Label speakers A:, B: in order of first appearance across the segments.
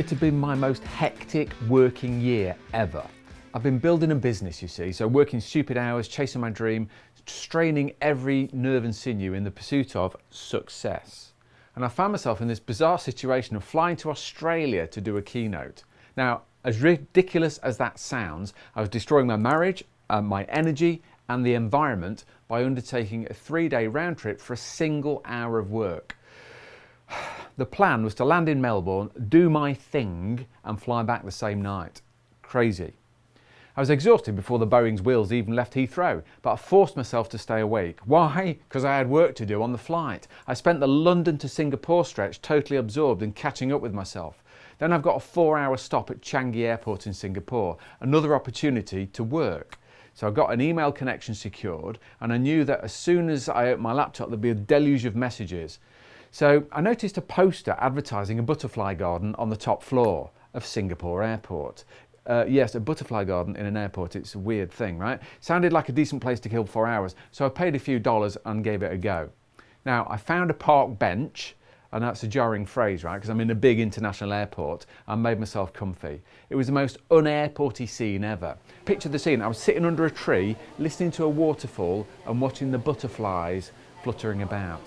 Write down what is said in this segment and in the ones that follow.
A: It had been my most hectic working year ever. I've been building a business, you see, so working stupid hours, chasing my dream, straining every nerve and sinew in the pursuit of success. And I found myself in this bizarre situation of flying to Australia to do a keynote. Now, as ridiculous as that sounds, I was destroying my marriage, my energy and the environment by undertaking a 3-day round trip for a single hour of work. The plan was to land in Melbourne, do my thing and fly back the same night. Crazy. I was exhausted before the Boeing's wheels even left Heathrow, but I forced myself to stay awake. Why? Because I had work to do on the flight. I spent the London to Singapore stretch totally absorbed in catching up with myself. Then I've got a 4-hour stop at Changi Airport in Singapore, another opportunity to work. So I got an email connection secured and I knew that as soon as I opened my laptop there'd be a deluge of messages. So I noticed a poster advertising a butterfly garden on the top floor of Singapore Airport. Yes, a butterfly garden in an airport, it's a weird thing, right? Sounded like a decent place to kill 4 hours, so I paid a few dollars and gave it a go. Now, I found a park bench, and that's a jarring phrase, right? Because I'm in a big international airport and made myself comfy. It was the most un-airporty scene ever. Picture the scene, I was sitting under a tree, listening to a waterfall and watching the butterflies fluttering about.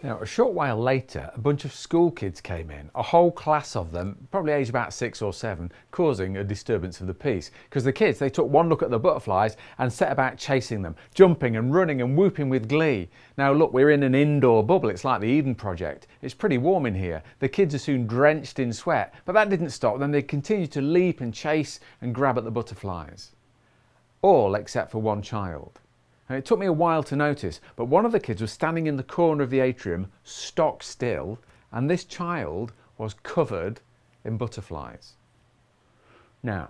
A: Now, a short while later, a bunch of school kids came in, a whole class of them, probably aged about 6 or 7, causing a disturbance of the peace. Because the kids, they took one look at the butterflies and set about chasing them, jumping and running and whooping with glee. Now look, we're in an indoor bubble, it's like the Eden Project. It's pretty warm in here. The kids are soon drenched in sweat, but that didn't stop them. They continued to leap and chase and grab at the butterflies. All except for one child. And it took me a while to notice, but one of the kids was standing in the corner of the atrium, stock still, and this child was covered in butterflies. Now,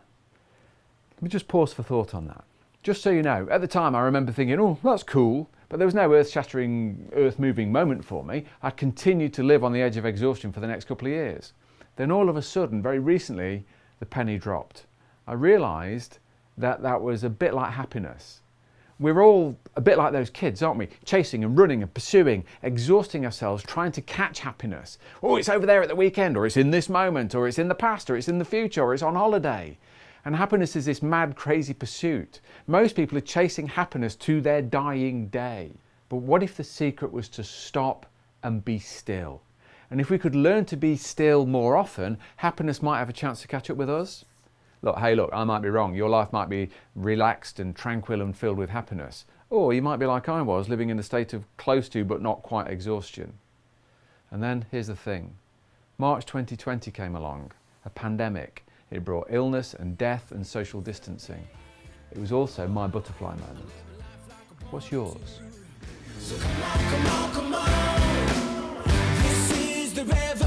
A: let me just pause for thought on that. Just so you know, at the time I remember thinking, oh, that's cool, but there was no earth-shattering, earth-moving moment for me. I continued to live on the edge of exhaustion for the next couple of years. Then all of a sudden, very recently, the penny dropped. I realised that that was a bit like happiness. We're all a bit like those kids, aren't we? Chasing and running and pursuing, exhausting ourselves, trying to catch happiness. Oh, it's over there at the weekend, or it's in this moment, or it's in the past, or it's in the future, or it's on holiday. And happiness is this mad, crazy pursuit. Most people are chasing happiness to their dying day. But what if the secret was to stop and be still? And if we could learn to be still more often, happiness might have a chance to catch up with us. Look, hey, look, I might be wrong. Your life might be relaxed and tranquil and filled with happiness. Or you might be like I was, living in a state of close to but not quite exhaustion. And then here's the thing. March 2020 came along, a pandemic. It brought illness and death and social distancing. It was also my butterfly moment. What's yours? So come on, come on, come on. This is the revolution.